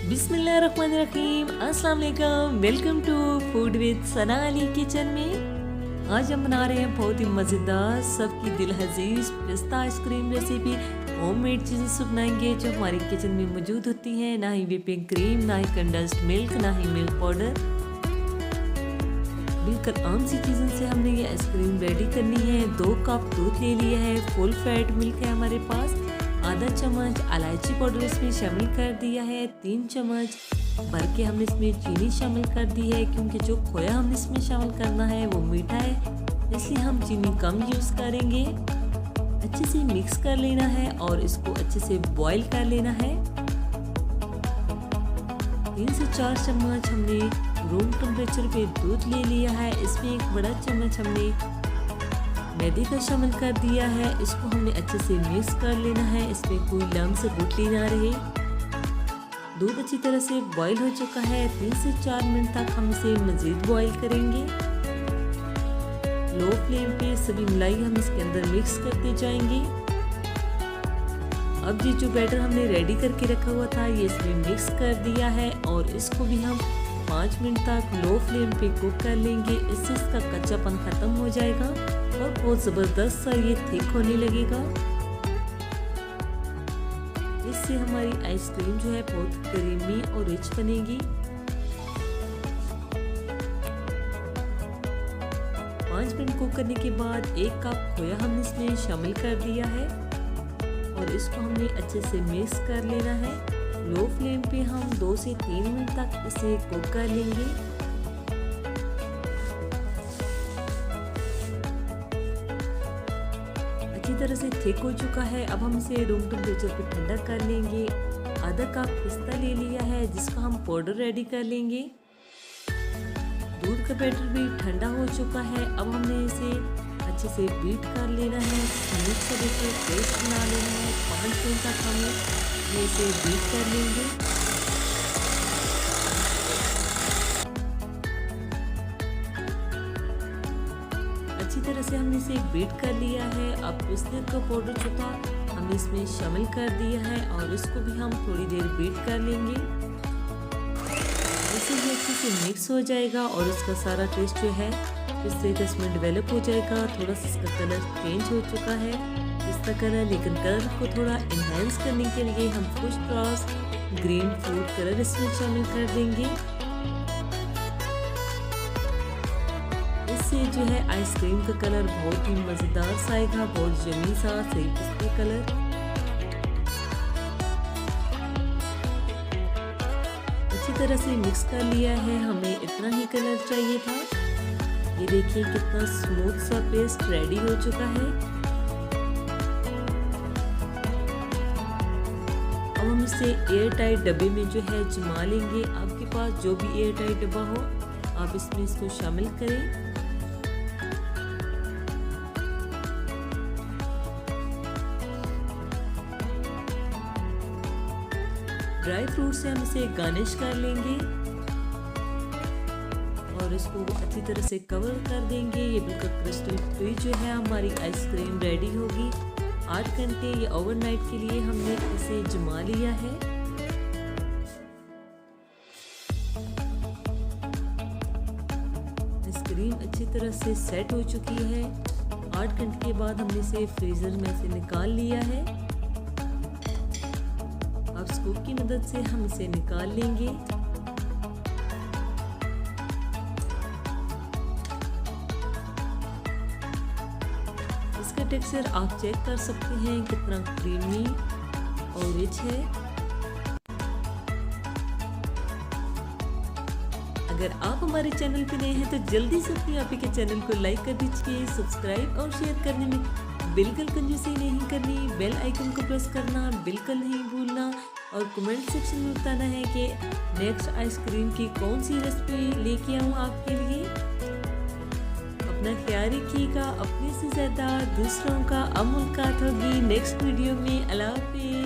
बिस्मिल्लाहिर्रहमानिर्रहीम, अस्सलाम वालेकुम। Welcome to food with Sana Ali kitchen में। आज हम बना रहे हैं बहुत ही मज़ेदार सबकी दिल अजीज पिस्ता आइसक्रीम रेसिपी। होममेड चीज़ें सब बनाएंगे जो हमारी किचन में मौजूद होती हैं, ना ही व्हिपिंग क्रीम, ना ही कंडेंस्ड मिल्क, ना ही मिल्क पाउडर। बिल्कुल आम सी चीज़ों से हमने ये आइसक्रीम रेडी करनी है। 2 कप दूध ले लिया है, फुल फैट मिल्क है हमारे पास, आधा चम्मच इलायची पाउडर इसमें शामिल कर दिया है, 3 चम्मच भर के हमने इसमें चीनी शामिल कर दी है, क्योंकि जो खोया हमने इसमें शामिल करना है वो मीठा है, इसलिए हम चीनी कम यूज़ करेंगे। अच्छे से मिक्स कर लेना है और इसको अच्छे से बॉईल कर लेना है। 3 से 4 चम्मच हमने रूम टेम्परेचर पे दूध ले लिया है, इसमें 1 बड़ा चम्मच हमने मैदे का शामिल कर दिया है। इसको हमने अच्छे से मिक्स कर लेना है, इसमें कोई लम्स गुठली ना रहे। दूध अच्छी तरह से बॉईल हो चुका है, 3 से 4 मिनट तक हम इसे मज़ीद बॉईल करेंगे। लो फ्लेम पे सभी मलाई हम इसके अंदर मिक्स करते जाएंगे। अब ये जो बैटर हमने रेडी करके रखा हुआ था ये इसमें मिक्स कर दिया है और इसको भी हम 5 मिनट तक लो फ्लेम पे कुक कर लेंगे। इससे इसका कच्चापन ख़त्म हो जाएगा और बहुत ज़बरदस्त सा ये थिक होने लगेगा। इससे हमारी आइसक्रीम जो है बहुत क्रीमी और रिच बनेगी। 5 मिनट कुक करने के बाद 1 कप खोया हमने इसमें शामिल कर दिया है और इसको हमने अच्छे से मिक्स कर लेना है। लो फ्लेम पे हम 2 से 3 मिनट तक इसे कुक कर लेंगे। अच्छी तरह से थिक हो चुका है। अब हम इसे रूम टेम्परेचर पे ठंडा कर लेंगे। आधा कप पिस्ता ले लिया है जिसका हम पाउडर रेडी कर लेंगे। दूध का बैटर भी ठंडा हो चुका है। अब हमने इसे अच्छे से बीट कर लेना है, मिक्स करके पेस्ट बना लेना है। 5 मिनट तक हमें इसे बीट कर लेंगे। अच्छी तरह से हमने इसे बीट कर लिया है। अब पिस्ते का पाउडर जो था हमने इसमें शामिल कर दिया है और इसको भी हम थोड़ी देर बीट कर लेंगे। इससे ये अच्छे से मिक्स हो जाएगा और इसका सारा टेस्ट जो है पिस्ते का इसमें डेवलप हो जाएगा। थोड़ा सा इसका कलर चेंज हो चुका है पिस्ता कलर, लेकिन कलर को थोड़ा इन्हेंस करने के लिए हम कुछ ड्रॉप्स ग्रीन फूड कलर इसमें शामिल कर देंगे। इससे जो है आइसक्रीम का कलर बहुत ही मज़ेदार सा आएगा, बहुत यम्मी सा सही पिस्ता कलर। अच्छी तरह से मिक्स कर लिया है, हमें इतना ही कलर चाहिए था। ये देखिए कितना स्मूथ सा पेस्ट रेडी हो चुका है। अब हम इसे एयर टाइट डब्बे में जो है जमा लेंगे। आपके पास जो भी एयर टाइट डब्बा हो आप इसमें इसको शामिल करें। ड्राई फ्रूट से हम इसे गार्निश कर लेंगे और इसको अच्छी तरह से कवर कर देंगे। ये बिल्कुल क्रिस्टल फ्री जो है हमारी आइसक्रीम रेडी होगी। 8 घंटे या ओवरनाइट के लिए हमने इसे जमा लिया है। आइसक्रीम अच्छी तरह से सेट हो चुकी है। 8 घंटे के बाद हमने इसे फ्रीजर में से निकाल लिया है। अब स्कूप की मदद से हम इसे निकाल लेंगे। इसका टेक्सचर आप चेक कर सकते हैं कितना क्रीमी और रिच है। अगर आप हमारे चैनल पे नए हैं तो जल्दी से अपने आप के चैनल को लाइक कर दीजिए, सब्सक्राइब और शेयर करने में बिल्कुल कंजूसी नहीं करनी। बेल आइकन को प्रेस करना बिल्कुल नहीं भूलना और कमेंट सेक्शन में बताना है कि नेक्स्ट आइसक्रीम की कौन सी रेसिपी लेके आऊँ आपके लिए। अपना ख्याल रखिएगा, अपने से ज़्यादा दूसरों का मुलाकात होगी नेक्स्ट वीडियो में। अल्लाह हाफ़िज़।